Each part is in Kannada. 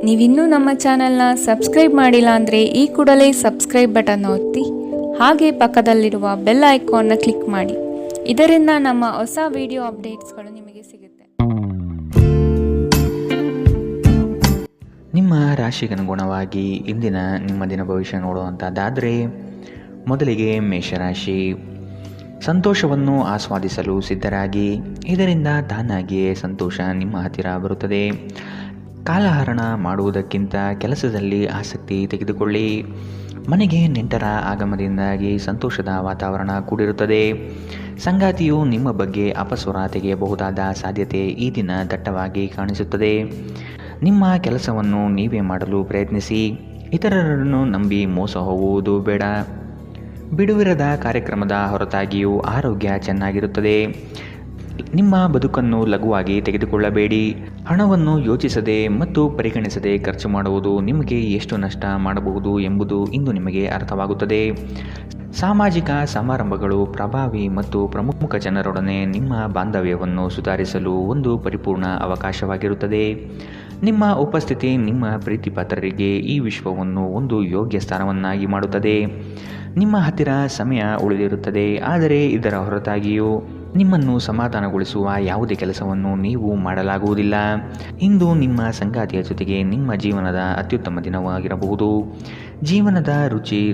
ನೀವಿನ್ನೂ ನಮ್ಮ ಚಾನೆಲ್ನ ಸಬ್ಸ್ಕ್ರೈಬ್ ಮಾಡಿಲ್ಲ ಅಂದರೆ ಈ ಕೂಡಲೇ ಸಬ್ಸ್ಕ್ರೈಬ್ ಬಟನ್ ಒತ್ತಿ ಹಾಗೆ ಪಕ್ಕದಲ್ಲಿರುವ ಬೆಲ್ ಐಕಾನ್ನ ಕ್ಲಿಕ್ ಮಾಡಿ. ಇದರಿಂದ ನಮ್ಮ ಹೊಸ ವಿಡಿಯೋ ಅಪ್ಡೇಟ್ಸ್ಗಳು ನಿಮಗೆ ಸಿಗುತ್ತೆ. ನಿಮ್ಮ ರಾಶಿಗನುಗುಣವಾಗಿ ಇಂದಿನ ನಿಮ್ಮ ದಿನ ಭವಿಷ್ಯ ನೋಡುವಂಥದ್ದಾದರೆ, ಮೊದಲಿಗೆ ಮೇಷರಾಶಿ. ಸಂತೋಷವನ್ನು ಆಸ್ವಾದಿಸಲು ಸಿದ್ಧರಾಗಿ, ಇದರಿಂದ ತಾನಾಗಿಯೇ ಸಂತೋಷ ನಿಮ್ಮ ಹತ್ತಿರ ಬರುತ್ತದೆ. ಕಾಲಹರಣ ಮಾಡುವುದಕ್ಕಿಂತ ಕೆಲಸದಲ್ಲಿ ಆಸಕ್ತಿ ತೆಗೆದುಕೊಳ್ಳಿ. ಮನೆಗೆ ನೆಂಟರ ಆಗಮನದಿಂದಾಗಿ ಸಂತೋಷದ ವಾತಾವರಣ ಕೂಡಿರುತ್ತದೆ. ಸಂಗಾತಿಯು ನಿಮ್ಮ ಬಗ್ಗೆ ಅಪಸ್ವರ ತೆಗೆಯಬಹುದಾದ ಸಾಧ್ಯತೆ ಈ ದಿನ ದಟ್ಟವಾಗಿ ಕಾಣಿಸುತ್ತದೆ. ನಿಮ್ಮ ಕೆಲಸವನ್ನು ನೀವೇ ಮಾಡಲು ಪ್ರಯತ್ನಿಸಿ. ಇತರರನ್ನು ನಂಬಿ ಮೋಸ ಹೋಗುವುದು ಬೇಡ. ಬಿಡುವಿರದ ಕಾರ್ಯಕ್ರಮದ ಹೊರತಾಗಿಯೂ ಆರೋಗ್ಯ ಚೆನ್ನಾಗಿರುತ್ತದೆ. ನಿಮ್ಮ ಬದುಕನ್ನು ಲಘುವಾಗಿ ತೆಗೆದುಕೊಳ್ಳಬೇಡಿ. ಹಣವನ್ನು ಯೋಚಿಸದೆ ಮತ್ತು ಪರಿಗಣಿಸದೆ ಖರ್ಚು ಮಾಡುವುದು ನಿಮಗೆ ಎಷ್ಟು ನಷ್ಟ ಮಾಡಬಹುದು ಎಂಬುದು ಇಂದು ನಿಮಗೆ ಅರ್ಥವಾಗುತ್ತದೆ. ಸಾಮಾಜಿಕ ಸಮಾರಂಭಗಳು ಪ್ರಭಾವಿ ಮತ್ತು ಪ್ರಮುಖ ಜನರೊಡನೆ ನಿಮ್ಮ ಬಾಂಧವ್ಯವನ್ನು ಸುಧಾರಿಸಲು ಒಂದು ಪರಿಪೂರ್ಣ ಅವಕಾಶವಾಗಿರುತ್ತದೆ. ನಿಮ್ಮ ಉಪಸ್ಥಿತಿ ನಿಮ್ಮ ಪ್ರೀತಿಪಾತ್ರರಿಗೆ ಈ ವಿಶ್ವವನ್ನು ಒಂದು ಯೋಗ್ಯ ಸ್ಥಾನವನ್ನಾಗಿ ಮಾಡುತ್ತದೆ. ನಿಮ್ಮ ಹತ್ತಿರ ಸಮಯ ಉಳಿದಿರುತ್ತದೆ, ಆದರೆ ಇದರ ಹೊರತಾಗಿಯೂ ನಿಮ್ಮನ್ನು ಸಮಾಧಾನಗೊಳಿಸುವ ಯಾವುದೇ ಕೆಲಸವನ್ನು ನೀವು ಮಾಡಲಾಗುವುದಿಲ್ಲ. ಇಂದು ನಿಮ್ಮ ಸಂಗಾತಿಯ ಜೊತೆಗೆ ನಿಮ್ಮ ಜೀವನದ ಅತ್ಯುತ್ತಮ ದಿನವಾಗಿರಬಹುದು. ಜೀವನದ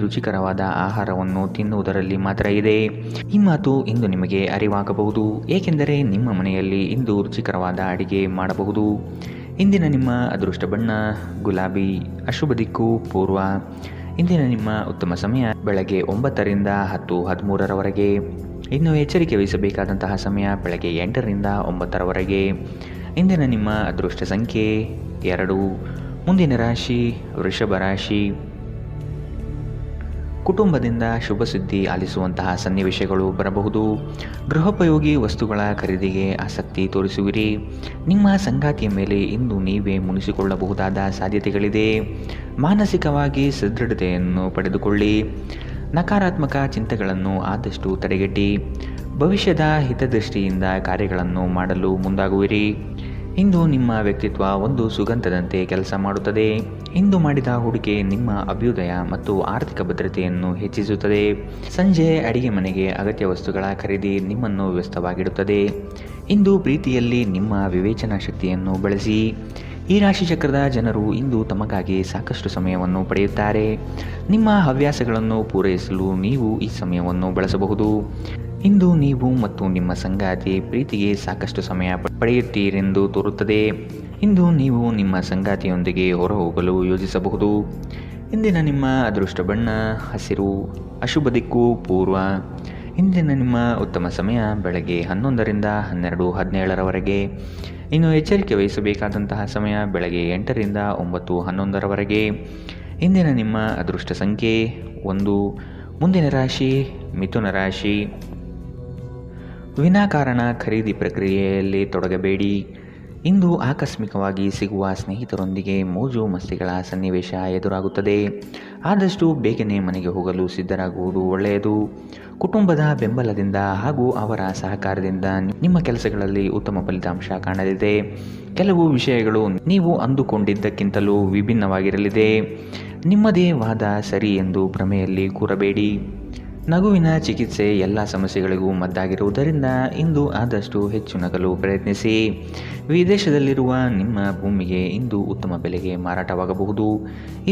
ರುಚಿಕರವಾದ ಆಹಾರವನ್ನು ತಿನ್ನುವುದರಲ್ಲಿ ಮಾತ್ರ ಇದೆ. ಈ ಮಾತು ಇಂದು ನಿಮಗೆ ಅರಿವಾಗಬಹುದು, ಏಕೆಂದರೆ ನಿಮ್ಮ ಮನೆಯಲ್ಲಿ ಇಂದು ರುಚಿಕರವಾದ ಅಡಿಗೆ ಮಾಡಬಹುದು. ಇಂದಿನ ನಿಮ್ಮ ಅದೃಷ್ಟ ಬಣ್ಣ ಗುಲಾಬಿ, ಅಶುಭ ದಿಕ್ಕು ಪೂರ್ವ. ಇಂದಿನ ನಿಮ್ಮ ಉತ್ತಮ ಸಮಯ ಬೆಳಗ್ಗೆ 9ರಿಂದ 10:13ರವರೆಗೆ. ಇನ್ನು ಎಚ್ಚರಿಕೆ ವಹಿಸಬೇಕಾದಂತಹ ಸಮಯ ಬೆಳಗ್ಗೆ 8ರಿಂದ 9ರವರೆಗೆ. ಇಂದಿನ ನಿಮ್ಮ ಅದೃಷ್ಟ ಸಂಖ್ಯೆ 2. ಮುಂದಿನ ರಾಶಿ ವೃಷಭ ರಾಶಿ. ಕುಟುಂಬದಿಂದ ಶುಭ ಸುದ್ದಿ ಆಲಿಸುವಂತಹ ಸನ್ನಿವೇಶಗಳು ಬರಬಹುದು. ಗೃಹೋಪಯೋಗಿ ವಸ್ತುಗಳ ಖರೀದಿಗೆ ಆಸಕ್ತಿ ತೋರಿಸುವಿರಿ. ನಿಮ್ಮ ಸಂಗಾತಿಯ ಮೇಲೆ ಇಂದು ನೀವೇ ಮುನಿಸಿಕೊಳ್ಳಬಹುದಾದ ಸಾಧ್ಯತೆಗಳಿದೆ. ಮಾನಸಿಕವಾಗಿ ಸದೃಢತೆಯನ್ನು ಪಡೆದುಕೊಳ್ಳಿ. ನಕಾರಾತ್ಮಕ ಚಿಂತೆಗಳನ್ನು ಆದಷ್ಟು ತಡೆಗಟ್ಟಿ ಭವಿಷ್ಯದ ಹಿತದೃಷ್ಟಿಯಿಂದ ಕಾರ್ಯಗಳನ್ನು ಮಾಡಲು ಮುಂದಾಗುವಿರಿ. ಇಂದು ನಿಮ್ಮ ವ್ಯಕ್ತಿತ್ವ ಒಂದು ಸುಗಂಧದಂತೆ ಕೆಲಸ ಮಾಡುತ್ತದೆ. ಇಂದು ಮಾಡಿದ ಹೂಡಿಕೆ ನಿಮ್ಮ ಅಭ್ಯುದಯ ಮತ್ತು ಆರ್ಥಿಕ ಭದ್ರತೆಯನ್ನು ಹೆಚ್ಚಿಸುತ್ತದೆ. ಸಂಜೆ ಅಡಿಗೆ ಮನೆಗೆ ಅಗತ್ಯ ವಸ್ತುಗಳ ಖರೀದಿ ನಿಮ್ಮನ್ನು ವ್ಯಸ್ತವಾಗಿಡುತ್ತದೆ. ಇಂದು ಪ್ರೀತಿಯಲ್ಲಿ ನಿಮ್ಮ ವಿವೇಚನಾ ಶಕ್ತಿಯನ್ನು ಬಳಸಿ. ಈ ರಾಶಿಚಕ್ರದ ಜನರು ಇಂದು ತಮಗಾಗಿ ಸಾಕಷ್ಟು ಸಮಯವನ್ನು ಪಡೆಯುತ್ತಾರೆ. ನಿಮ್ಮ ಹವ್ಯಾಸಗಳನ್ನು ಪೂರೈಸಲು ನೀವು ಈ ಸಮಯವನ್ನು ಬಳಸಬಹುದು. ಇಂದು ನೀವು ಮತ್ತು ನಿಮ್ಮ ಸಂಗಾತಿ ಪ್ರೀತಿಗೆ ಸಾಕಷ್ಟು ಸಮಯ ಪಡೆಯುತ್ತೀರೆಂದು ತೋರುತ್ತದೆ. ಇಂದು ನೀವು ನಿಮ್ಮ ಸಂಗಾತಿಯೊಂದಿಗೆ ಹೊರಹೋಗಲು ಯೋಜಿಸಬಹುದು. ಇಂದಿನ ನಿಮ್ಮ ಅದೃಷ್ಟ ಬಣ್ಣ ಹಸಿರು, ಅಶುಭ ದಿಕ್ಕು ಪೂರ್ವ. ಇಂದಿನ ನಿಮ್ಮ ಉತ್ತಮ ಸಮಯ ಬೆಳಗ್ಗೆ 11ರಿಂದ 12:17ರವರೆಗೆ. ಇನ್ನು ಎಚ್ಚರಿಕೆ ವಹಿಸಬೇಕಾದಂತಹ ಸಮಯ ಬೆಳಗ್ಗೆ 8ರಿಂದ 9:11ರವರೆಗೆ. ಇಂದಿನ ನಿಮ್ಮ ಅದೃಷ್ಟ ಸಂಖ್ಯೆ 1. ಮುಂದಿನ ರಾಶಿ ಮಿಥುನ ರಾಶಿ. ವಿನಾಕಾರಣ ಖರೀದಿ ಪ್ರಕ್ರಿಯೆಯಲ್ಲಿ ತೊಡಗಬೇಡಿ. ಇಂದು ಆಕಸ್ಮಿಕವಾಗಿ ಸಿಗುವ ಸ್ನೇಹಿತರೊಂದಿಗೆ ಮೋಜು ಮಸ್ತಿಗಳ ಸನ್ನಿವೇಶ ಎದುರಾಗುತ್ತದೆ. ಆದಷ್ಟು ಬೇಗನೆ ಮನೆಗೆ ಹೋಗಲು ಸಿದ್ಧರಾಗುವುದು ಒಳ್ಳೆಯದು. ಕುಟುಂಬದ ಬೆಂಬಲದಿಂದ ಹಾಗೂ ಅವರ ಸಹಕಾರದಿಂದ ನಿಮ್ಮ ಕೆಲಸಗಳಲ್ಲಿ ಉತ್ತಮ ಫಲಿತಾಂಶ ಕಾಣಲಿದೆ. ಕೆಲವು ವಿಷಯಗಳು ನೀವು ಅಂದುಕೊಂಡಿದ್ದಕ್ಕಿಂತಲೂ ವಿಭಿನ್ನವಾಗಿರಲಿದೆ. ನಿಮ್ಮದೇ ವಾದ ಸರಿ ಎಂದು ಭ್ರಮೆಯಲ್ಲಿ ಕೂರಬೇಡಿ. ನಗುವಿನ ಚಿಕಿತ್ಸೆ ಎಲ್ಲ ಸಮಸ್ಯೆಗಳಿಗೂ ಮದ್ದಾಗಿರುವುದರಿಂದ ಇಂದು ಆದಷ್ಟು ಹೆಚ್ಚು ನಗಲು ಪ್ರಯತ್ನಿಸಿ. ವಿದೇಶದಲ್ಲಿರುವ ನಿಮ್ಮ ಭೂಮಿಗೆ ಇಂದು ಉತ್ತಮ ಬೆಲೆಗೆ ಮಾರಾಟವಾಗಬಹುದು.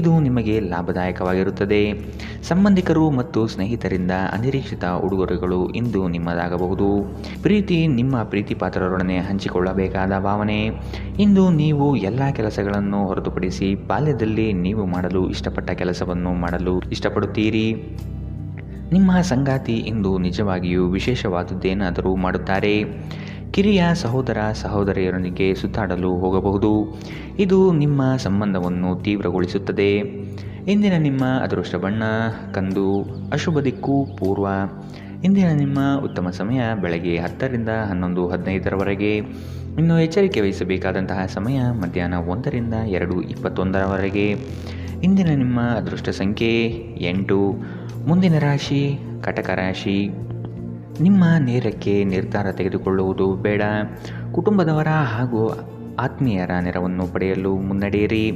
ಇದು ನಿಮಗೆ ಲಾಭದಾಯಕವಾಗಿರುತ್ತದೆ. ಸಂಬಂಧಿಕರು ಮತ್ತು ಸ್ನೇಹಿತರಿಂದ ಅನಿರೀಕ್ಷಿತ ಉಡುಗೊರೆಗಳು ಇಂದು ನಿಮ್ಮದಾಗಬಹುದು. ಪ್ರೀತಿ ನಿಮ್ಮ ಪ್ರೀತಿ ಪಾತ್ರರೊಡನೆ ಹಂಚಿಕೊಳ್ಳಬೇಕಾದ ಭಾವನೆ. ಇಂದು ನೀವು ಎಲ್ಲ ಕೆಲಸಗಳನ್ನು ಹೊರತುಪಡಿಸಿ ಬಾಲ್ಯದಲ್ಲಿ ನೀವು ಮಾಡಲು ಇಷ್ಟಪಟ್ಟ ಕೆಲಸವನ್ನು ಮಾಡಲು ಇಷ್ಟಪಡುತ್ತೀರಿ. ನಿಮ್ಮ ಸಂಗಾತಿ ಇಂದು ನಿಜವಾಗಿಯೂ ವಿಶೇಷವಾದದ್ದೇನಾದರೂ ಮಾಡುತ್ತಾರೆ. ಕಿರಿಯ ಸಹೋದರ ಸಹೋದರಿಯರೊಂದಿಗೆ ಸುತ್ತಾಡಲು ಹೋಗಬಹುದು. ಇದು ನಿಮ್ಮ ಸಂಬಂಧವನ್ನು ತೀವ್ರಗೊಳಿಸುತ್ತದೆ. ಇಂದಿನ ನಿಮ್ಮ ಅದೃಷ್ಟ ಬಣ್ಣ ಕಂದು, ಅಶುಭ ದಿಕ್ಕು ಪೂರ್ವ. ಇಂದಿನ ನಿಮ್ಮ ಉತ್ತಮ ಸಮಯ ಬೆಳಗ್ಗೆ 10ರಿಂದ 11:15ರವರೆಗೆ. ಇನ್ನು ಎಚ್ಚರಿಕೆ ವಹಿಸಬೇಕಾದಂತಹ ಸಮಯ ಮಧ್ಯಾಹ್ನ 1ರಿಂದ 2:21ರವರೆಗೆ. ಇಂದಿನ ನಿಮ್ಮ ಅದೃಷ್ಟ ಸಂಖ್ಯೆ 8. ಮುಂದಿನ ರಾಶಿ ಕಟಕ ರಾಶಿ. ನಿಮ್ಮ ನೇರಕ್ಕೆ ನಿರ್ಧಾರ ತೆಗೆದುಕೊಳ್ಳುವುದು ಬೇಡ. ಕುಟುಂಬದವರ ಹಾಗೂ ಆತ್ಮೀಯರ ನೆರವನ್ನು ಪಡೆಯಲು ಮುನ್ನಡೆಯಿರಿ.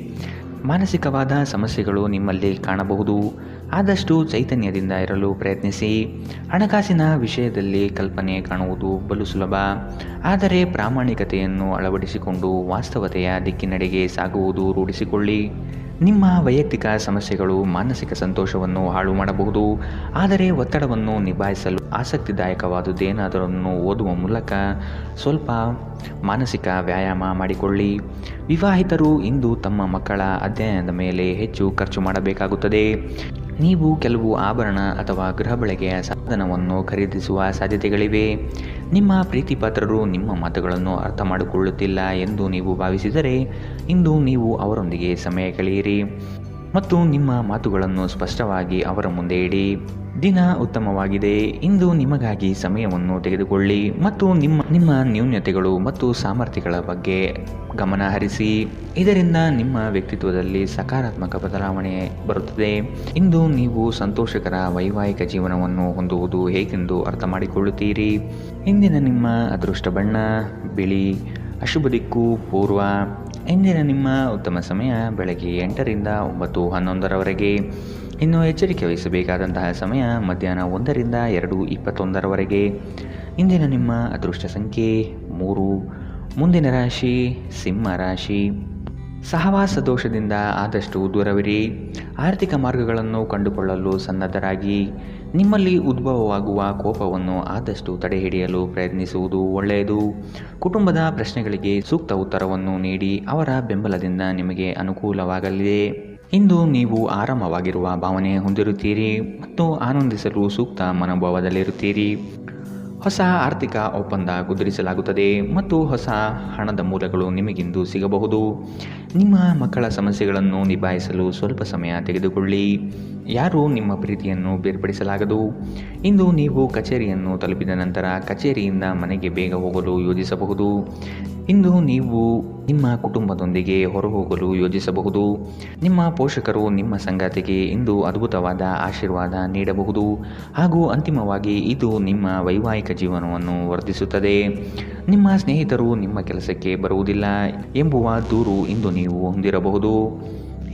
ಮಾನಸಿಕವಾದ ಸಮಸ್ಯೆಗಳು ನಿಮ್ಮಲ್ಲಿ ಕಾಣಬಹುದು. ಆದಷ್ಟು ಚೈತನ್ಯದಿಂದ ಇರಲು ಪ್ರಯತ್ನಿಸಿ. ಹಣಕಾಸಿನ ವಿಷಯದಲ್ಲಿ ಕಲ್ಪನೆ ಕಾಣುವುದು ಬಲು ಸುಲಭ, ಆದರೆ ಪ್ರಾಮಾಣಿಕತೆಯನ್ನು ಅಳವಡಿಸಿಕೊಂಡು ವಾಸ್ತವತೆಯ ದಿಕ್ಕಿನೆಡೆಗೆ ಸಾಗುವುದು ರೂಢಿಸಿಕೊಳ್ಳಿ. ನಿಮ್ಮ ವೈಯಕ್ತಿಕ ಸಮಸ್ಯೆಗಳು ಮಾನಸಿಕ ಸಂತೋಷವನ್ನು ಹಾಳು ಮಾಡಬಹುದು, ಆದರೆ ಒತ್ತಡವನ್ನು ನಿಭಾಯಿಸಲು ಆಸಕ್ತಿದಾಯಕವಾದುದೇನಾದರನ್ನು ಓದುವ ಮೂಲಕ ಸ್ವಲ್ಪ ಮಾನಸಿಕ ವ್ಯಾಯಾಮ ಮಾಡಿಕೊಳ್ಳಿ. ವಿವಾಹಿತರು ಇಂದು ತಮ್ಮ ಮಕ್ಕಳ ಅಧ್ಯಯನದ ಮೇಲೆ ಹೆಚ್ಚು ಖರ್ಚು ಮಾಡಬೇಕಾಗುತ್ತದೆ. ನೀವು ಕೆಲವು ಆಭರಣ ಅಥವಾ ಗೃಹ ಬಳಕೆಯ ಸಾಧನವನ್ನು ಖರೀದಿಸುವ ಸಾಧ್ಯತೆಗಳಿವೆ. ನಿಮ್ಮ ಪ್ರೀತಿಪಾತ್ರರು ನಿಮ್ಮ ಮಾತುಗಳನ್ನು ಅರ್ಥ ಮಾಡಿಕೊಳ್ಳುತ್ತಿಲ್ಲ ಎಂದು ನೀವು ಭಾವಿಸಿದರೆ ಇಂದು ನೀವು ಅವರೊಂದಿಗೆ ಸಮಯ ಕಳೆಯಿರಿ ಮತ್ತು ನಿಮ್ಮ ಮಾತುಗಳನ್ನು ಸ್ಪಷ್ಟವಾಗಿ ಅವರ ಮುಂದೆ ಇಡಿ. ದಿನ ಉತ್ತಮವಾಗಿದೆ. ಇಂದು ನಿಮಗಾಗಿ ಸಮಯವನ್ನು ತೆಗೆದುಕೊಳ್ಳಿ ಮತ್ತು ನಿಮ್ಮ ನ್ಯೂನತೆಗಳು ಮತ್ತು ಸಾಮರ್ಥ್ಯಗಳ ಬಗ್ಗೆ ಗಮನ ಹರಿಸಿ. ಇದರಿಂದ ನಿಮ್ಮ ವ್ಯಕ್ತಿತ್ವದಲ್ಲಿ ಸಕಾರಾತ್ಮಕ ಬದಲಾವಣೆ ಬರುತ್ತದೆ. ಇಂದು ನೀವು ಸಂತೋಷಕರ ವೈವಾಹಿಕ ಜೀವನವನ್ನು ಹೊಂದುವುದು ಹೇಗೆಂದು ಅರ್ಥ ಮಾಡಿಕೊಳ್ಳುತ್ತೀರಿ. ಇಂದಿನ ನಿಮ್ಮ ಅದೃಷ್ಟ ಬಣ್ಣ ಬಿಳಿ. ಅಶುಭ ದಿಕ್ಕು ಪೂರ್ವ. ಇಂದಿನ ನಿಮ್ಮ ಉತ್ತಮ ಸಮಯ ಬೆಳಗ್ಗೆ 8ರಿಂದ 9:11ರವರೆಗೆ. ಇನ್ನು ಎಚ್ಚರಿಕೆ ವಹಿಸಬೇಕಾದಂತಹ ಸಮಯ ಮಧ್ಯಾಹ್ನ 1ರಿಂದ 2:21ರವರೆಗೆ. ಇಂದಿನ ನಿಮ್ಮ ಅದೃಷ್ಟ ಸಂಖ್ಯೆ 3. ಮುಂದಿನ ರಾಶಿ ಸಿಂಹ ರಾಶಿ. ಸಹವಾಸ ದೋಷದಿಂದ ಆದಷ್ಟು ದೂರವಿರಿ. ಆರ್ಥಿಕ ಮಾರ್ಗಗಳನ್ನು ಕಂಡುಕೊಳ್ಳಲು ಸನ್ನದ್ಧರಾಗಿ. ನಿಮ್ಮಲ್ಲಿ ಉದ್ಭವವಾಗುವ ಕೋಪವನ್ನು ಆದಷ್ಟು ತಡೆಹಿಡಿಯಲು ಪ್ರಯತ್ನಿಸುವುದು ಒಳ್ಳೆಯದು. ಕುಟುಂಬದ ಪ್ರಶ್ನೆಗಳಿಗೆ ಸೂಕ್ತ ಉತ್ತರವನ್ನು ನೀಡಿ ಅವರ ಬೆಂಬಲದಿಂದ ನಿಮಗೆ ಅನುಕೂಲವಾಗಲಿದೆ. ಇಂದು ನೀವು ಆರಾಮವಾಗಿರುವ ಭಾವನೆ ಹೊಂದಿರುತ್ತೀರಿ ಮತ್ತು ಆನಂದಿಸಲು ಸೂಕ್ತ ಮನೋಭಾವದಲ್ಲಿರುತ್ತೀರಿ. ಹೊಸ ಆರ್ಥಿಕ ಒಪ್ಪಂದ ಕುದುರಿಸಲಾಗುತ್ತದೆ ಮತ್ತು ಹೊಸ ಹಣದ ಮೂಲಗಳು ನಿಮಗಿಂದು ಸಿಗಬಹುದು. ನಿಮ್ಮ ಮಕ್ಕಳ ಸಮಸ್ಯೆಗಳನ್ನು ನಿಭಾಯಿಸಲು ಸ್ವಲ್ಪ ಸಮಯ ತೆಗೆದುಕೊಳ್ಳಿ. ಯಾರೂ ನಿಮ್ಮ ಪ್ರೀತಿಯನ್ನು ಬೇರ್ಪಡಿಸಲಾಗದು. ಇಂದು ನೀವು ಕಚೇರಿಯನ್ನು ತಲುಪಿದ ನಂತರ ಕಚೇರಿಯಿಂದ ಮನೆಗೆ ಬೇಗ ಹೋಗಲು ಯೋಜಿಸಬಹುದು. ಇಂದು ನೀವು ನಿಮ್ಮ ಕುಟುಂಬದೊಂದಿಗೆ ಹೊರಹೋಗಲು ಯೋಜಿಸಬಹುದು. ನಿಮ್ಮ ಪೋಷಕರು ನಿಮ್ಮ ಸಂಗಾತಿಗೆ ಇಂದು ಅದ್ಭುತವಾದ ಆಶೀರ್ವಾದ ನೀಡಬಹುದು ಹಾಗೂ ಅಂತಿಮವಾಗಿ ಇದು ನಿಮ್ಮ ವೈವಾಹಿಕ ಜೀವನವನ್ನು ವರ್ಧಿಸುತ್ತದೆ. ನಿಮ್ಮ ಸ್ನೇಹಿತರು ನಿಮ್ಮ ಕೆಲಸಕ್ಕೆ ಬರುವುದಿಲ್ಲ ಎಂಬುವ ದೂರು ಇಂದು ನೀವು ಹೊಂದಿರಬಹುದು.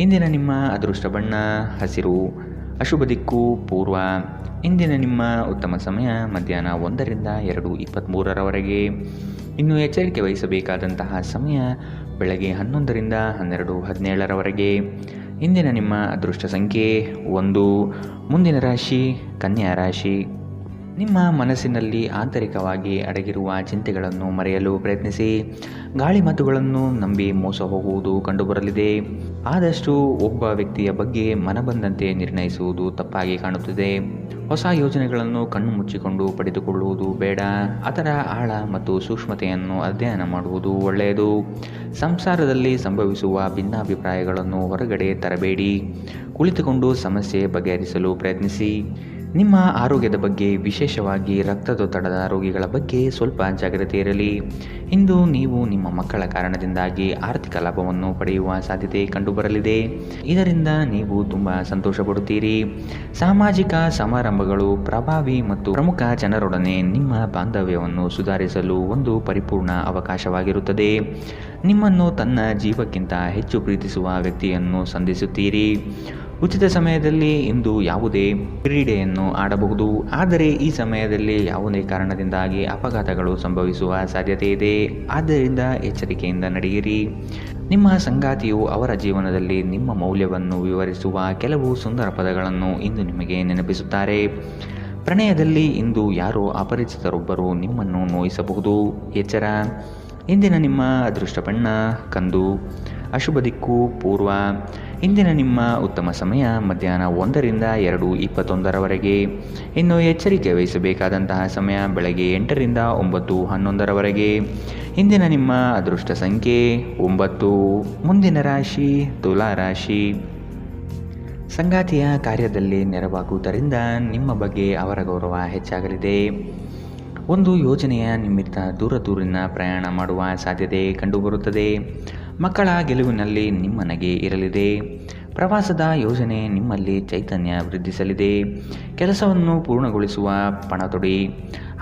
ಇಂದಿನ ನಿಮ್ಮ ಅದೃಷ್ಟ ಬಣ್ಣ ಹಸಿರು. ಅಶುಭ ದಿಕ್ಕು ಪೂರ್ವ. ಇಂದಿನ ನಿಮ್ಮ ಉತ್ತಮ ಸಮಯ ಮಧ್ಯಾಹ್ನ 1ರಿಂದ 2:23ರವರೆಗೆ. ಇನ್ನು ಎಚ್ಚರಿಕೆ ವಹಿಸಬೇಕಾದಂತಹ ಸಮಯ ಬೆಳಗ್ಗೆ 11ರಿಂದ 12:17ರವರೆಗೆ. ಇಂದಿನ ನಿಮ್ಮ ಅದೃಷ್ಟ ಸಂಖ್ಯೆ 1. ಮುಂದಿನ ರಾಶಿ ಕನ್ಯಾ ರಾಶಿ. ನಿಮ್ಮ ಮನಸ್ಸಿನಲ್ಲಿ ಆಂತರಿಕವಾಗಿ ಅಡಗಿರುವ ಚಿಂತೆಗಳನ್ನು ಮರೆಯಲು ಪ್ರಯತ್ನಿಸಿ. ಗಾಳಿ ಮಾತುಗಳನ್ನು ನಂಬಿ ಮೋಸ ಹೋಗುವುದು ಕಂಡುಬರಲಿದೆ. ಆದಷ್ಟು ಒಬ್ಬ ವ್ಯಕ್ತಿಯ ಬಗ್ಗೆ ಮನಬಂದಂತೆ ನಿರ್ಣಯಿಸುವುದು ತಪ್ಪಾಗಿ ಕಾಣುತ್ತದೆ. ಹೊಸ ಯೋಜನೆಗಳನ್ನು ಕಣ್ಣು ಮುಚ್ಚಿಕೊಂಡು ಪಡೆದುಕೊಳ್ಳುವುದು ಬೇಡ. ಅದರ ಆಳ ಮತ್ತು ಸೂಕ್ಷ್ಮತೆಯನ್ನು ಅಧ್ಯಯನ ಮಾಡುವುದು ಒಳ್ಳೆಯದು. ಸಂಸಾರದಲ್ಲಿ ಸಂಭವಿಸುವ ಭಿನ್ನಾಭಿಪ್ರಾಯಗಳನ್ನು ಹೊರಗಡೆ ತರಬೇಡಿ. ಕುಳಿತುಕೊಂಡು ಸಮಸ್ಯೆ ಬಗೆಹರಿಸಲು ಪ್ರಯತ್ನಿಸಿ. ನಿಮ್ಮ ಆರೋಗ್ಯದ ಬಗ್ಗೆ, ವಿಶೇಷವಾಗಿ ರಕ್ತದೊತ್ತಡದ ರೋಗಿಗಳ ಬಗ್ಗೆ ಸ್ವಲ್ಪ ಜಾಗ್ರತೆ ಇರಲಿ. ಇಂದು ನೀವು ನಿಮ್ಮ ಮಕ್ಕಳ ಕಾರಣದಿಂದಾಗಿ ಆರ್ಥಿಕ ಲಾಭವನ್ನು ಪಡೆಯುವ ಸಾಧ್ಯತೆ ಕಂಡುಬರಲಿದೆ. ಇದರಿಂದ ನೀವು ತುಂಬ ಸಂತೋಷ ಪಡುತ್ತೀರಿ. ಸಾಮಾಜಿಕ ಸಮಾರಂಭಗಳು ಪ್ರಭಾವಿ ಮತ್ತು ಪ್ರಮುಖ ಜನರೊಡನೆ ನಿಮ್ಮ ಬಾಂಧವ್ಯವನ್ನು ಸುಧಾರಿಸಲು ಒಂದು ಪರಿಪೂರ್ಣ ಅವಕಾಶವಾಗಿರುತ್ತದೆ. ನಿಮ್ಮನ್ನು ತನ್ನ ಜೀವಕ್ಕಿಂತ ಹೆಚ್ಚು ಪ್ರೀತಿಸುವ ವ್ಯಕ್ತಿಯನ್ನು ಸಂಧಿಸುತ್ತೀರಿ. ಉಚಿತ ಸಮಯದಲ್ಲಿ ಇಂದು ಯಾವುದೇ ಕ್ರೀಡೆಯನ್ನು ಆಡಬಹುದು, ಆದರೆ ಈ ಸಮಯದಲ್ಲಿ ಯಾವುದೇ ಕಾರಣದಿಂದಾಗಿ ಅಪಘಾತಗಳು ಸಂಭವಿಸುವ ಸಾಧ್ಯತೆ ಇದೆ. ಆದ್ದರಿಂದ ಎಚ್ಚರಿಕೆಯಿಂದ ನಡೆಯಿರಿ. ನಿಮ್ಮ ಸಂಗಾತಿಯು ಅವರ ಜೀವನದಲ್ಲಿ ನಿಮ್ಮ ಮೌಲ್ಯವನ್ನು ವಿವರಿಸುವ ಕೆಲವು ಸುಂದರ ಪದಗಳನ್ನು ಇಂದು ನಿಮಗೆ ನೆನಪಿಸುತ್ತಾರೆ. ಪ್ರಣಯದಲ್ಲಿ ಇಂದು ಯಾರೋ ಅಪರಿಚಿತರೊಬ್ಬರು ನಿಮ್ಮನ್ನು ನೋಯಿಸಬಹುದು. ಎಚ್ಚರ. ಇಂದಿನ ನಿಮ್ಮ ಅದೃಷ್ಟ ಬಣ್ಣ ಕಂದು. ಅಶುಭ ದಿಕ್ಕು ಪೂರ್ವ. ಇಂದಿನ ನಿಮ್ಮ ಉತ್ತಮ ಸಮಯ ಮಧ್ಯಾಹ್ನ 1ರಿಂದ 2:21ರವರೆಗೆ. ಇನ್ನು ಎಚ್ಚರಿಕೆ ವಹಿಸಬೇಕಾದಂತಹ ಸಮಯ ಬೆಳಗ್ಗೆ 8ರಿಂದ 9:11ರವರೆಗೆ. ಇಂದಿನ ನಿಮ್ಮ ಅದೃಷ್ಟ ಸಂಖ್ಯೆ 9. ಮುಂದಿನ ರಾಶಿ ತುಲಾ ರಾಶಿ. ಸಂಗಾತಿಯ ಕಾರ್ಯದಲ್ಲಿ ನೆರವಾಗುವುದರಿಂದ ನಿಮ್ಮ ಬಗ್ಗೆ ಅವರ ಗೌರವ ಹೆಚ್ಚಾಗಲಿದೆ. ಒಂದು ಯೋಜನೆಯ ನಿಮಿತ್ತ ದೂರಿನ ಪ್ರಯಾಣ ಮಾಡುವ ಸಾಧ್ಯತೆ ಕಂಡುಬರುತ್ತದೆ. ಮಕ್ಕಳ ಗೆಲುವಿನಲ್ಲಿ ನಿಮ್ಮ ನಗೆ ಇರಲಿದೆ. ಪ್ರವಾಸದ ಯೋಜನೆ ನಿಮ್ಮಲ್ಲಿ ಚೈತನ್ಯ ವೃದ್ಧಿಸಲಿದೆ. ಕೆಲಸವನ್ನು ಪೂರ್ಣಗೊಳಿಸುವ ಪಣತೊಡಿ.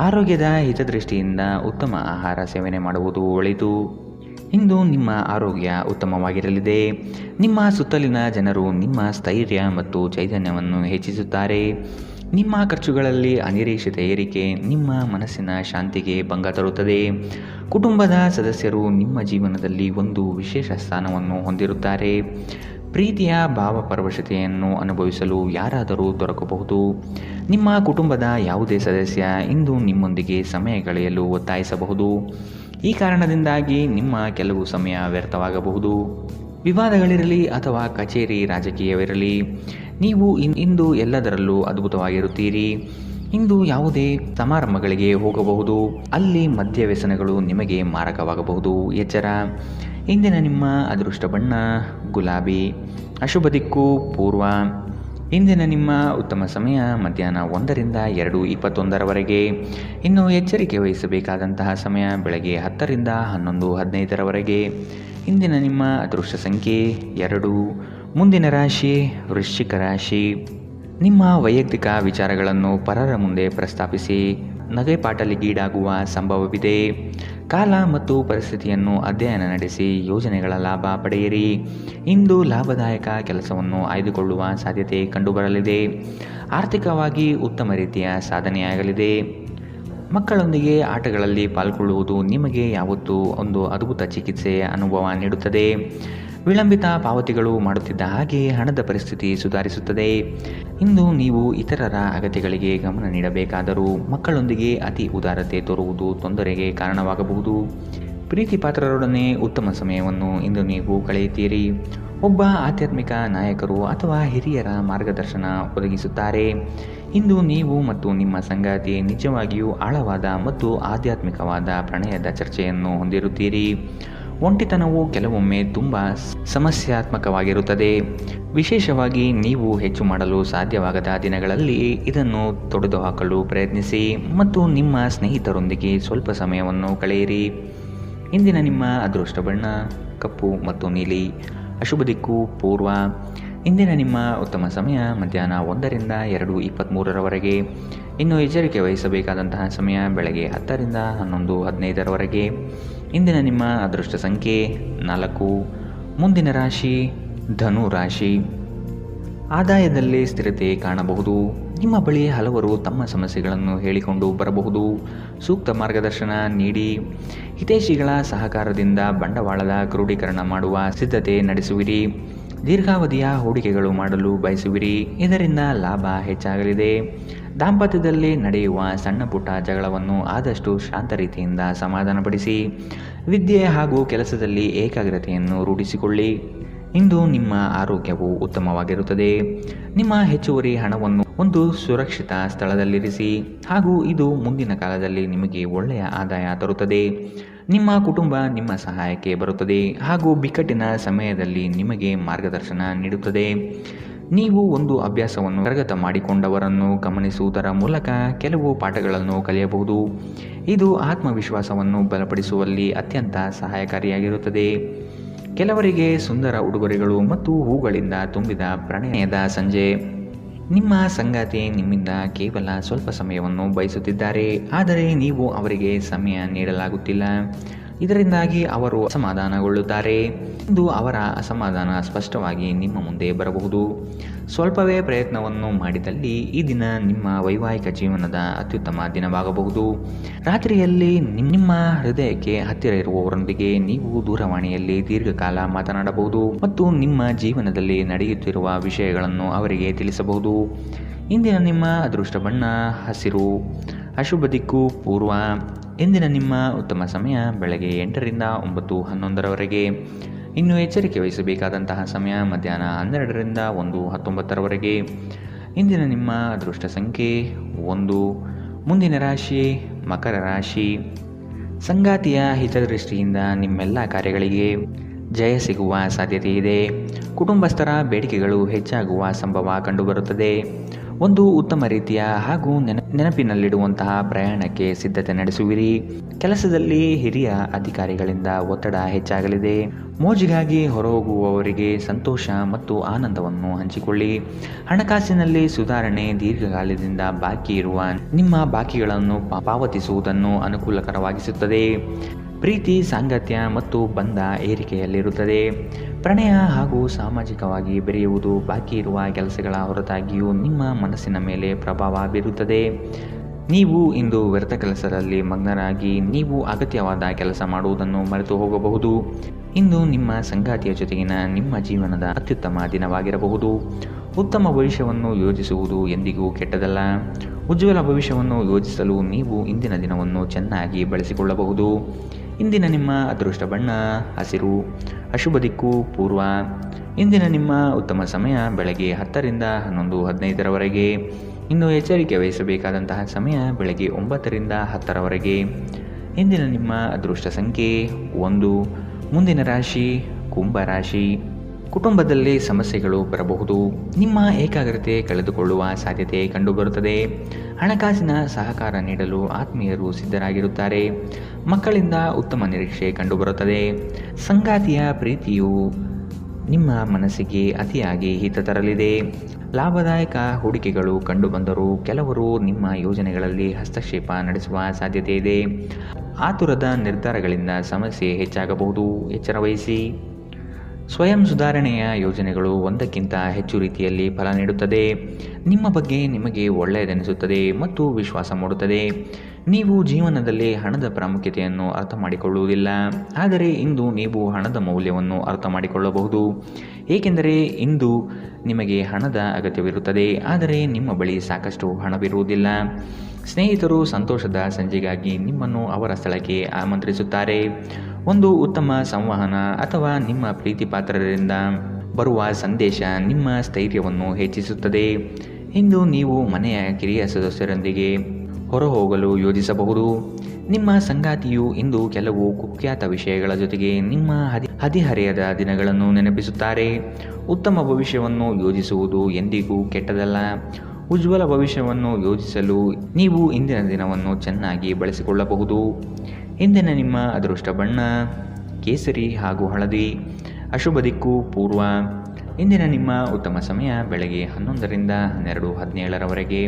ಆರೋಗ್ಯದ ಹಿತದೃಷ್ಟಿಯಿಂದ ಉತ್ತಮ ಆಹಾರ ಸೇವನೆ ಮಾಡುವುದು ಒಳಿತು. ಇಂದು ನಿಮ್ಮ ಆರೋಗ್ಯ ಉತ್ತಮವಾಗಿರಲಿದೆ. ನಿಮ್ಮ ಸುತ್ತಲಿನ ಜನರು ನಿಮ್ಮ ಸ್ಥೈರ್ಯ ಮತ್ತು ಚೈತನ್ಯವನ್ನು ಹೆಚ್ಚಿಸುತ್ತಾರೆ. ನಿಮ್ಮ ಖರ್ಚುಗಳಲ್ಲಿ ಅನಿರೀಕ್ಷಿತ ಏರಿಕೆ ನಿಮ್ಮ ಮನಸ್ಸಿನ ಶಾಂತಿಗೆ ಭಂಗ ತರುತ್ತದೆ. ಕುಟುಂಬದ ಸದಸ್ಯರು ನಿಮ್ಮ ಜೀವನದಲ್ಲಿ ಒಂದು ವಿಶೇಷ ಸ್ಥಾನವನ್ನು ಹೊಂದಿರುತ್ತಾರೆ. ಪ್ರೀತಿಯ ಭಾವಪರವಶತೆಯನ್ನು ಅನುಭವಿಸಲು ಯಾರಾದರೂ ದೊರಕಬಹುದು. ನಿಮ್ಮ ಕುಟುಂಬದ ಯಾವುದೇ ಸದಸ್ಯ ಇಂದು ನಿಮ್ಮೊಂದಿಗೆ ಸಮಯ ಕಳೆಯಲು ಒತ್ತಾಯಿಸಬಹುದು. ಈ ಕಾರಣದಿಂದಾಗಿ ನಿಮ್ಮ ಕೆಲವು ಸಮಯ ವ್ಯರ್ಥವಾಗಬಹುದು. ವಿವಾದಗಳಿರಲಿ ಅಥವಾ ಕಚೇರಿ ರಾಜಕೀಯವಿರಲಿ, ನೀವು ಇಂದು ಎಲ್ಲದರಲ್ಲೂ ಅದ್ಭುತವಾಗಿರುತ್ತೀರಿ. ಇಂದು ಯಾವುದೇ ಸಮಾರಂಭಗಳಿಗೆ ಹೋಗಬಹುದು, ಅಲ್ಲಿ ಮದ್ಯ ವ್ಯಸನಗಳು ನಿಮಗೆ ಮಾರಕವಾಗಬಹುದು. ಎಚ್ಚರ. ಇಂದಿನ ನಿಮ್ಮ ಅದೃಷ್ಟ ಬಣ್ಣ ಗುಲಾಬಿ. ಅಶುಭ ದಿಕ್ಕು ಪೂರ್ವ. ಇಂದಿನ ನಿಮ್ಮ ಉತ್ತಮ ಸಮಯ ಮಧ್ಯಾಹ್ನ 1ರಿಂದ 2:21 ಇನ್ನು ಎಚ್ಚರಿಕೆ ವಹಿಸಬೇಕಾದಂತಹ ಸಮಯ ಬೆಳಗ್ಗೆ 10ರಿಂದ 11:15 ಇಂದಿನ ನಿಮ್ಮ ಅದೃಷ್ಟ ಸಂಖ್ಯೆ 2. ಮುಂದಿನ ರಾಶಿ ವೃಶ್ಚಿಕ ರಾಶಿ. ನಿಮ್ಮ ವೈಯಕ್ತಿಕ ವಿಚಾರಗಳನ್ನು ಪರರ ಮುಂದೆ ಪ್ರಸ್ತಾಪಿಸಿ ನಗೆಪಾಟಲಿಗೀಡಾಗುವ ಸಂಭವವಿದೆ. ಕಾಲ ಮತ್ತು ಪರಿಸ್ಥಿತಿಯನ್ನು ಅಧ್ಯಯನ ನಡೆಸಿ ಯೋಜನೆಗಳ ಲಾಭ ಪಡೆಯಿರಿ. ಇಂದು ಲಾಭದಾಯಕ ಕೆಲಸವನ್ನು ಆಯ್ದುಕೊಳ್ಳುವ ಸಾಧ್ಯತೆ ಕಂಡುಬರಲಿದೆ. ಆರ್ಥಿಕವಾಗಿ ಉತ್ತಮ ರೀತಿಯ ಸಾಧನೆಯಾಗಲಿದೆ. ಮಕ್ಕಳೊಂದಿಗೆ ಆಟಗಳಲ್ಲಿ ಪಾಲ್ಗೊಳ್ಳುವುದು ನಿಮಗೆ ಯಾವತ್ತೂ ಒಂದು ಅದ್ಭುತ ಚಿಕಿತ್ಸೆಯ ಅನುಭವ ನೀಡುತ್ತದೆ. ವಿಳಂಬಿತ ಪಾವತಿಗಳು ಮಾಡುತ್ತಿದ್ದ ಹಾಗೆ ಹಣದ ಪರಿಸ್ಥಿತಿ ಸುಧಾರಿಸುತ್ತದೆ. ಇಂದು ನೀವು ಇತರರ ಅಗತ್ಯಗಳಿಗೆ ಗಮನ ನೀಡಬೇಕಾದರೂ ಮಕ್ಕಳೊಂದಿಗೆ ಅತಿ ಉದಾರತೆ ತೋರುವುದು ತೊಂದರೆಗೆ ಕಾರಣವಾಗಬಹುದು. ಪ್ರೀತಿ ಪಾತ್ರರೊಡನೆ ಉತ್ತಮ ಸಮಯವನ್ನು ಇಂದು ನೀವು ಕಳೆಯುತ್ತೀರಿ. ಒಬ್ಬ ಆಧ್ಯಾತ್ಮಿಕ ನಾಯಕರು ಅಥವಾ ಹಿರಿಯರ ಮಾರ್ಗದರ್ಶನ ಒದಗಿಸುತ್ತಾರೆ. ಇಂದು ನೀವು ಮತ್ತು ನಿಮ್ಮ ಸಂಗಾತಿ ನಿಜವಾಗಿಯೂ ಆಳವಾದ ಮತ್ತು ಆಧ್ಯಾತ್ಮಿಕವಾದ ಪ್ರಣಯದ ಚರ್ಚೆಯನ್ನು ಹೊಂದಿರುತ್ತೀರಿ. ಒಂಟಿತನವು ಕೆಲವೊಮ್ಮೆ ತುಂಬ ಸಮಸ್ಯಾತ್ಮಕವಾಗಿರುತ್ತದೆ. ವಿಶೇಷವಾಗಿ ನೀವು ಹೆಚ್ಚು ಮಾಡಲು ಸಾಧ್ಯವಾಗದ ದಿನಗಳಲ್ಲಿ ಇದನ್ನು ತೊಡೆದುಹಾಕಲು ಪ್ರಯತ್ನಿಸಿ ಮತ್ತು ನಿಮ್ಮ ಸ್ನೇಹಿತರೊಂದಿಗೆ ಸ್ವಲ್ಪ ಸಮಯವನ್ನು ಕಳೆಯಿರಿ. ಇಂದಿನ ನಿಮ್ಮ ಅದೃಷ್ಟ ಬಣ್ಣ ಕಪ್ಪು ಮತ್ತು ನೀಲಿ. ಅಶುಭ ದಿಕ್ಕು ಪೂರ್ವ. ಇಂದಿನ ನಿಮ್ಮ ಉತ್ತಮ ಸಮಯ ಮಧ್ಯಾಹ್ನ 1ರಿಂದ 2:23 ಇನ್ನು ಎಚ್ಚರಿಕೆ ವಹಿಸಬೇಕಾದಂತಹ ಸಮಯ ಬೆಳಗ್ಗೆ 10ರಿಂದ 11:15 ಇಂದಿನ ನಿಮ್ಮ ಅದೃಷ್ಟ ಸಂಖ್ಯೆ 4. ಮುಂದಿನ ರಾಶಿ ಧನು ರಾಶಿ. ಆದಾಯದಲ್ಲಿ ಸ್ಥಿರತೆ ಕಾಣಬಹುದು. ನಿಮ್ಮ ಬಳಿ ಹಲವರು ತಮ್ಮ ಸಮಸ್ಯೆಗಳನ್ನು ಹೇಳಿಕೊಂಡು ಬರಬಹುದು. ಸೂಕ್ತ ಮಾರ್ಗದರ್ಶನ ನೀಡಿ. ಹಿತೈಷಿಗಳ ಸಹಕಾರದಿಂದ ಬಂಡವಾಳದ ಕ್ರೋಢೀಕರಣ ಮಾಡುವ ಸಿದ್ಧತೆ ನಡೆಸುವಿರಿ. ದೀರ್ಘಾವಧಿಯ ಹೂಡಿಕೆಗಳು ಮಾಡಲು ಬಯಸುವಿರಿ. ಇದರಿಂದ ಲಾಭ ಹೆಚ್ಚಾಗಲಿದೆ. ದಾಂಪತ್ಯದಲ್ಲಿ ನಡೆಯುವ ಸಣ್ಣ ಪುಟ್ಟ ಜಗಳವನ್ನು ಆದಷ್ಟು ಶಾಂತ ರೀತಿಯಿಂದ ಸಮಾಧಾನಪಡಿಸಿ. ವಿದ್ಯೆ ಹಾಗೂ ಕೆಲಸದಲ್ಲಿ ಏಕಾಗ್ರತೆಯನ್ನು ರೂಢಿಸಿಕೊಳ್ಳಿ. ಇಂದು ನಿಮ್ಮ ಆರೋಗ್ಯವು ಉತ್ತಮವಾಗಿರುತ್ತದೆ. ನಿಮ್ಮ ಹೆಚ್ಚುವರಿ ಹಣವನ್ನು ಒಂದು ಸುರಕ್ಷಿತ ಸ್ಥಳದಲ್ಲಿರಿಸಿ ಹಾಗೂ ಇದು ಮುಂದಿನ ಕಾಲದಲ್ಲಿ ನಿಮಗೆ ಒಳ್ಳೆಯ ಆದಾಯ ತರುತ್ತದೆ. ನಿಮ್ಮ ಕುಟುಂಬ ನಿಮ್ಮ ಸಹಾಯಕ್ಕೆ ಬರುತ್ತದೆ ಹಾಗೂ ಬಿಕ್ಕಟ್ಟಿನ ಸಮಯದಲ್ಲಿ ನಿಮಗೆ ಮಾರ್ಗದರ್ಶನ ನೀಡುತ್ತದೆ. ನೀವು ಒಂದು ಅಭ್ಯಾಸವನ್ನು ಕರಗತ ಮಾಡಿಕೊಂಡವರನ್ನು ಗಮನಿಸುವುದರ ಮೂಲಕ ಕೆಲವು ಪಾಠಗಳನ್ನು ಕಲಿಯಬಹುದು. ಇದು ಆತ್ಮವಿಶ್ವಾಸವನ್ನು ಬಲಪಡಿಸುವಲ್ಲಿ ಅತ್ಯಂತ ಸಹಾಯಕಾರಿಯಾಗಿರುತ್ತದೆ. ಕೆಲವರಿಗೆ ಸುಂದರ ಉಡುಗೊರೆಗಳು ಮತ್ತು ಹೂಗಳಿಂದ ತುಂಬಿದ ಪ್ರಣಯದ ಸಂಜೆ. ನಿಮ್ಮ ಸಂಗಾತಿ ನಿಮ್ಮಿಂದ ಕೇವಲ ಸ್ವಲ್ಪ ಸಮಯವನ್ನು ಬಯಸುತ್ತಿದ್ದಾರೆ, ಆದರೆ ನೀವು ಅವರಿಗೆ ಸಮಯ ನೀಡಲಾಗುತ್ತಿಲ್ಲ. ಇದರಿಂದಾಗಿ ಅವರು ಅಸಮಾಧಾನಗೊಳ್ಳುತ್ತಾರೆ. ಇಂದು ಅವರ ಅಸಮಾಧಾನ ಸ್ಪಷ್ಟವಾಗಿ ನಿಮ್ಮ ಮುಂದೆ ಬರಬಹುದು. ಸ್ವಲ್ಪವೇ ಪ್ರಯತ್ನವನ್ನು ಮಾಡಿದಲ್ಲಿ ಈ ದಿನ ನಿಮ್ಮ ವೈವಾಹಿಕ ಜೀವನದ ಅತ್ಯುತ್ತಮ ದಿನವಾಗಬಹುದು. ರಾತ್ರಿಯಲ್ಲಿ ನಿಮ್ಮ ಹೃದಯಕ್ಕೆ ಹತ್ತಿರ ಇರುವವರೊಂದಿಗೆ ನೀವು ದೂರವಾಣಿಯಲ್ಲಿ ದೀರ್ಘಕಾಲ ಮಾತನಾಡಬಹುದು ಮತ್ತು ನಿಮ್ಮ ಜೀವನದಲ್ಲಿ ನಡೆಯುತ್ತಿರುವ ವಿಷಯಗಳನ್ನು ಅವರಿಗೆ ತಿಳಿಸಬಹುದು. ಇಂದಿನ ನಿಮ್ಮ ಅದೃಷ್ಟ ಬಣ್ಣ ಹಸಿರು. ಅಶುಭ ದಿಕ್ಕು ಪೂರ್ವ. ಇಂದಿನ ನಿಮ್ಮ ಉತ್ತಮ ಸಮಯ ಬೆಳಗ್ಗೆ 8ರಿಂದ 9:11 ಇನ್ನು ಎಚ್ಚರಿಕೆ ವಹಿಸಬೇಕಾದಂತಹ ಸಮಯ ಮಧ್ಯಾಹ್ನ 12ರಿಂದ 1:19 ಇಂದಿನ ನಿಮ್ಮ ಅದೃಷ್ಟ ಸಂಖ್ಯೆ 1. ಮುಂದಿನ ರಾಶಿ ಮಕರ ರಾಶಿ. ಸಂಗಾತಿಯ ಹಿತದೃಷ್ಟಿಯಿಂದ ನಿಮ್ಮೆಲ್ಲ ಕಾರ್ಯಗಳಿಗೆ ಜಯ ಸಿಗುವ ಸಾಧ್ಯತೆ ಇದೆ. ಕುಟುಂಬಸ್ಥರ ಬೇಡಿಕೆಗಳು ಹೆಚ್ಚಾಗುವ ಸಂಭವ ಕಂಡುಬರುತ್ತದೆ. ಒಂದು ಉತ್ತಮ ರೀತಿಯ ಹಾಗೂ ನೆನಪಿನಲ್ಲಿಡುವಂತಹ ಪ್ರಯಾಣಕ್ಕೆ ಸಿದ್ಧತೆ ನಡೆಸುವಿರಿ. ಕೆಲಸದಲ್ಲಿ ಹಿರಿಯ ಅಧಿಕಾರಿಗಳಿಂದ ಒತ್ತಡ ಹೆಚ್ಚಾಗಲಿದೆ. ಮೋಜಿಗಾಗಿ ಹೊರಹೋಗುವವರಿಗೆ ಸಂತೋಷ ಮತ್ತು ಆನಂದವನ್ನು ಹಂಚಿಕೊಳ್ಳಿ. ಹಣಕಾಸಿನಲ್ಲಿ ಸುಧಾರಣೆ. ದೀರ್ಘಕಾಲದಿಂದ ಬಾಕಿ ಇರುವ ನಿಮ್ಮ ಬಾಕಿಗಳನ್ನು ಪಾವತಿಸುವುದನ್ನು ಅನುಕೂಲಕರವಾಗಿಸುತ್ತದೆ. ಪ್ರೀತಿ, ಸಾಂಗತ್ಯ ಮತ್ತು ಬಂಧ ಏರಿಕೆಯಲ್ಲಿರುತ್ತದೆ. ಪ್ರಣಯ ಹಾಗೂ ಸಾಮಾಜಿಕವಾಗಿ ಬೆರೆಯುವುದು ಬಾಕಿ ಇರುವ ಕೆಲಸಗಳ ಹೊರತಾಗಿಯೂ ನಿಮ್ಮ ಮನಸ್ಸಿನ ಮೇಲೆ ಪ್ರಭಾವ ಬೀರುತ್ತದೆ. ನೀವು ಇಂದು ವ್ಯರ್ಥ ಕೆಲಸದಲ್ಲಿ ಮಗ್ನರಾಗಿ ನೀವು ಅಗತ್ಯವಾದ ಕೆಲಸ ಮಾಡುವುದನ್ನು ಮರೆತು ಹೋಗಬಹುದು. ಇಂದು ನಿಮ್ಮ ಸಂಗಾತಿಯ ಜೊತೆಗಿನ ನಿಮ್ಮ ಜೀವನದ ಅತ್ಯುತ್ತಮ ದಿನವಾಗಿರಬಹುದು. ಉತ್ತಮ ಭವಿಷ್ಯವನ್ನು ಯೋಜಿಸುವುದು ಎಂದಿಗೂ ಕೆಟ್ಟದಲ್ಲ. ಉಜ್ವಲ ಭವಿಷ್ಯವನ್ನು ಯೋಜಿಸಲು ನೀವು ಇಂದಿನ ದಿನವನ್ನು ಚೆನ್ನಾಗಿ ಬಳಸಿಕೊಳ್ಳಬಹುದು. ಇಂದಿನ ನಿಮ್ಮ ಅದೃಷ್ಟ ಬಣ್ಣ ಹಸಿರು, ಅಶುಭ ದಿಕ್ಕು ಪೂರ್ವ. ಇಂದಿನ ನಿಮ್ಮ ಉತ್ತಮ ಸಮಯ ಬೆಳಗ್ಗೆ 10 ರಿಂದ 11:15 ಇನ್ನು ಎಚ್ಚರಿಕೆ ವಹಿಸಬೇಕಾದಂತಹ ಸಮಯ ಬೆಳಗ್ಗೆ 9 ರಿಂದ 10 ಇಂದಿನ ನಿಮ್ಮ ಅದೃಷ್ಟ ಸಂಖ್ಯೆ 1. ಮುಂದಿನ ರಾಶಿ ಕುಂಭ ರಾಶಿ. ಕುಟುಂಬದಲ್ಲಿ ಸಮಸ್ಯೆಗಳು ಬರಬಹುದು. ನಿಮ್ಮ ಏಕಾಗ್ರತೆ ಕಳೆದುಕೊಳ್ಳುವ ಸಾಧ್ಯತೆ ಕಂಡುಬರುತ್ತದೆ. ಹಣಕಾಸಿನ ಸಹಕಾರ ನೀಡಲು ಆತ್ಮೀಯರು ಸಿದ್ಧರಾಗಿರುತ್ತಾರೆ. ಮಕ್ಕಳಿಂದ ಉತ್ತಮ ನಿರೀಕ್ಷೆ ಕಂಡುಬರುತ್ತದೆ. ಸಂಗಾತಿಯ ಪ್ರೀತಿಯು ನಿಮ್ಮ ಮನಸ್ಸಿಗೆ ಅತಿಯಾಗಿ ಹಿತ ತರಲಿದೆ. ಲಾಭದಾಯಕ ಹೂಡಿಕೆಗಳು ಕಂಡುಬಂದರೂ ಕೆಲವರು ನಿಮ್ಮ ಯೋಜನೆಗಳಲ್ಲಿ ಹಸ್ತಕ್ಷೇಪ ನಡೆಸುವ ಸಾಧ್ಯತೆ ಇದೆ. ಆತುರದ ನಿರ್ಧಾರಗಳಿಂದ ಸಮಸ್ಯೆ ಹೆಚ್ಚಾಗಬಹುದು. ಎಚ್ಚರ ವಹಿಸಿ. ಸ್ವಯಂ ಸುಧಾರಣೆಯ ಯೋಜನೆಗಳು ಒಂದಕ್ಕಿಂತ ಹೆಚ್ಚು ರೀತಿಯಲ್ಲಿ ಫಲ ನೀಡುತ್ತದೆ. ನಿಮ್ಮ ಬಗ್ಗೆ ನಿಮಗೆ ಒಳ್ಳೆಯದೆನಿಸುತ್ತದೆ ಮತ್ತು ವಿಶ್ವಾಸ ಮೂಡುತ್ತದೆ. ನೀವು ಜೀವನದಲ್ಲಿ ಹಣದ ಪ್ರಾಮುಖ್ಯತೆಯನ್ನು ಅರ್ಥ ಮಾಡಿಕೊಳ್ಳುವುದಿಲ್ಲ, ಆದರೆ ಇಂದು ನೀವು ಹಣದ ಮೌಲ್ಯವನ್ನು ಅರ್ಥ ಮಾಡಿಕೊಳ್ಳಬಹುದು. ಏಕೆಂದರೆ ಇಂದು ನಿಮಗೆ ಹಣದ ಅಗತ್ಯವಿರುತ್ತದೆ, ಆದರೆ ನಿಮ್ಮ ಬಳಿ ಸಾಕಷ್ಟು ಹಣವಿರುವುದಿಲ್ಲ. ಸ್ನೇಹಿತರು ಸಂತೋಷದ ಸಂಜೆಗಾಗಿ ನಿಮ್ಮನ್ನು ಅವರ ಸ್ಥಳಕ್ಕೆ ಆಮಂತ್ರಿಸುತ್ತಾರೆ. ಒಂದು ಉತ್ತಮ ಸಂವಹನ ಅಥವಾ ನಿಮ್ಮ ಪ್ರೀತಿ ಪಾತ್ರರಿಂದ ಬರುವ ಸಂದೇಶ ನಿಮ್ಮ ಸ್ಥೈರ್ಯವನ್ನು ಹೆಚ್ಚಿಸುತ್ತದೆ. ಇಂದು ನೀವು ಮನೆಯ ಕಿರಿಯ ಸದಸ್ಯರೊಂದಿಗೆ ಹೊರಹೋಗಲು ಯೋಜಿಸಬಹುದು. ನಿಮ್ಮ ಸಂಗಾತಿಯು ಇಂದು ಕೆಲವು ಕುಖ್ಯಾತ ವಿಷಯಗಳ ಜೊತೆಗೆ ನಿಮ್ಮ ಹದಿಹರೆಯದ ದಿನಗಳನ್ನು ನೆನಪಿಸುತ್ತಾರೆ. ಉತ್ತಮ ಭವಿಷ್ಯವನ್ನು ಯೋಜಿಸುವುದು ಎಂದಿಗೂ ಕೆಟ್ಟದಲ್ಲ. ಉಜ್ವಲ ಭವಿಷ್ಯವನ್ನು ಯೋಜಿಸಲು ನೀವು ಇಂದಿನ ದಿನವನ್ನು ಚೆನ್ನಾಗಿ ಬಳಸಿಕೊಳ್ಳಬಹುದು. ಇಂದಿನ ನಿಮ್ಮ ಅದೃಷ್ಟ ಬಣ್ಣ ಕೇಸರಿ ಹಾಗೂ ಹಳದಿ, ಅಶುಭ ದಿಕ್ಕು ಪೂರ್ವ. ಇಂದಿನ ನಿಮ್ಮ ಉತ್ತಮ ಸಮಯ ಬೆಳಗ್ಗೆ 11 ರಿಂದ 12:17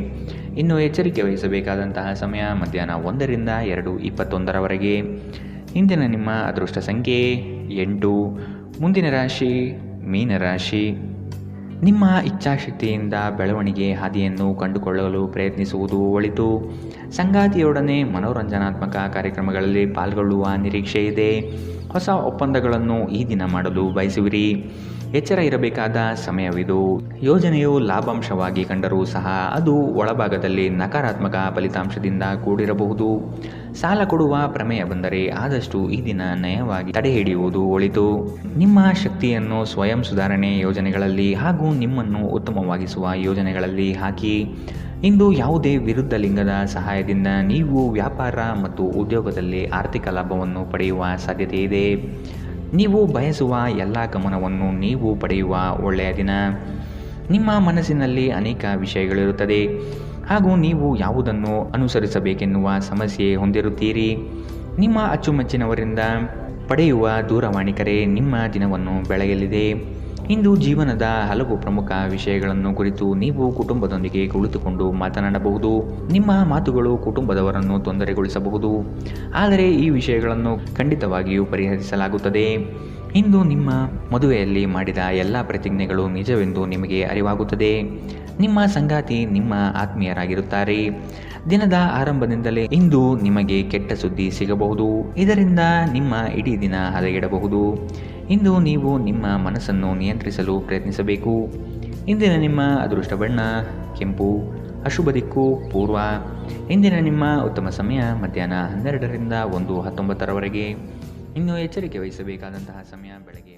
ಇನ್ನು ಎಚ್ಚರಿಕೆ ವಹಿಸಬೇಕಾದಂತಹ ಸಮಯ ಮಧ್ಯಾಹ್ನ 1 ರಿಂದ 2:21 ಇಂದಿನ ನಿಮ್ಮ ಅದೃಷ್ಟ ಸಂಖ್ಯೆ 8. ಮುಂದಿನ ರಾಶಿ ಮೀನರಾಶಿ. ನಿಮ್ಮ ಇಚ್ಛಾಶಕ್ತಿಯಿಂದ ಬೆಳವಣಿಗೆ ಹಾದಿಯನ್ನು ಕಂಡುಕೊಳ್ಳಲು ಪ್ರಯತ್ನಿಸುವುದು ಒಳಿತು. ಸಂಗಾತಿಯೊಡನೆ ಮನೋರಂಜನಾತ್ಮಕ ಕಾರ್ಯಕ್ರಮಗಳಲ್ಲಿ ಪಾಲ್ಗೊಳ್ಳುವ ನಿರೀಕ್ಷೆ ಇದೆ. ಹೊಸ ಒಪ್ಪಂದಗಳನ್ನು ಈ ದಿನ ಮಾಡಲು ಬಯಸುವಿರಿ. ಎಚ್ಚರ ಇರಬೇಕಾದ ಸಮಯವಿದು. ಯೋಜನೆಯು ಲಾಭಾಂಶವಾಗಿ ಕಂಡರೂ ಸಹ ಅದು ಒಳಭಾಗದಲ್ಲಿ ನಕಾರಾತ್ಮಕ ಫಲಿತಾಂಶದಿಂದ ಕೂಡಿರಬಹುದು. ಸಾಲ ಕೊಡುವ ಪ್ರಮೇಯ ಬಂದರೆ ಆದಷ್ಟು ಈ ದಿನ ನಯವಾಗಿ ತಡೆಹಿಡಿಯುವುದು ಒಳಿತು. ನಿಮ್ಮ ಶಕ್ತಿಯನ್ನು ಸ್ವಯಂ ಸುಧಾರಣೆ ಯೋಜನೆಗಳಲ್ಲಿ ಹಾಗೂ ನಿಮ್ಮನ್ನು ಉತ್ತಮವಾಗಿಸುವ ಯೋಜನೆಗಳಲ್ಲಿ ಹಾಕಿ. ಇಂದು ಯಾವುದೇ ವಿರುದ್ಧ ಲಿಂಗದ ಸಹಾಯದಿಂದ ನೀವು ವ್ಯಾಪಾರ ಮತ್ತು ಉದ್ಯೋಗದಲ್ಲಿ ಆರ್ಥಿಕ ಲಾಭವನ್ನು ಪಡೆಯುವ ಸಾಧ್ಯತೆ ಇದೆ. ನೀವು ಬಯಸುವ ಎಲ್ಲ ಗಮನವನ್ನು ನೀವು ಪಡೆಯುವ ಒಳ್ಳೆಯ ದಿನ. ನಿಮ್ಮ ಮನಸ್ಸಿನಲ್ಲಿ ಅನೇಕ ವಿಷಯಗಳಿರುತ್ತದೆ ಹಾಗೂ ನೀವು ಯಾವುದನ್ನು ಅನುಸರಿಸಬೇಕೆನ್ನುವ ಸಮಸ್ಯೆ ಹೊಂದಿರುತ್ತೀರಿ. ನಿಮ್ಮ ಅಚ್ಚುಮೆಚ್ಚಿನವರಿಂದ ಪಡೆಯುವ ದೂರವಾಣಿ ಕರೆ ನಿಮ್ಮ ದಿನವನ್ನು ಬೆಳಗಲಿದೆ. ಇಂದು ಜೀವನದ ಹಲವು ಪ್ರಮುಖ ವಿಷಯಗಳನ್ನು ಕುರಿತು ನೀವು ಕುಟುಂಬದೊಂದಿಗೆ ಕುಳಿತುಕೊಂಡು ಮಾತನಾಡಬಹುದು. ನಿಮ್ಮ ಮಾತುಗಳು ಕುಟುಂಬದವರನ್ನು ತೊಂದರೆಗೊಳಿಸಬಹುದು, ಆದರೆ ಈ ವಿಷಯಗಳನ್ನು ಖಂಡಿತವಾಗಿಯೂ ಪರಿಹರಿಸಲಾಗುತ್ತದೆ. ಇಂದು ನಿಮ್ಮ ಮದುವೆಯಲ್ಲಿ ಮಾಡಿದ ಎಲ್ಲ ಪ್ರತಿಜ್ಞೆಗಳು ನಿಜವೆಂದು ನಿಮಗೆ ಅರಿವಾಗುತ್ತದೆ. ನಿಮ್ಮ ಸಂಗಾತಿ ನಿಮ್ಮ ಆತ್ಮೀಯರಾಗಿರುತ್ತಾರೆ. ದಿನದ ಆರಂಭದಿಂದಲೇ ಇಂದು ನಿಮಗೆ ಕೆಟ್ಟ ಸುದ್ದಿ ಸಿಗಬಹುದು. ಇದರಿಂದ ನಿಮ್ಮ ಇಡೀ ದಿನ ಹದಗೆಡಬಹುದು. ಇಂದು ನೀವು ನಿಮ್ಮ ಮನಸ್ಸನ್ನು ನಿಯಂತ್ರಿಸಲು ಪ್ರಯತ್ನಿಸಬೇಕು. ಇಂದಿನ ನಿಮ್ಮ ಅದೃಷ್ಟ ಬಣ್ಣ ಕೆಂಪು, ಅಶುಭ ದಿಕ್ಕು ಪೂರ್ವ. ಇಂದಿನ ನಿಮ್ಮ ಉತ್ತಮ ಸಮಯ ಮಧ್ಯಾಹ್ನ 12 ರಿಂದ 1:19 ಇನ್ನು ಎಚ್ಚರಿಕೆ ವಹಿಸಬೇಕಾದಂತಹ ಸಮಯ ಬೆಳಗ್ಗೆ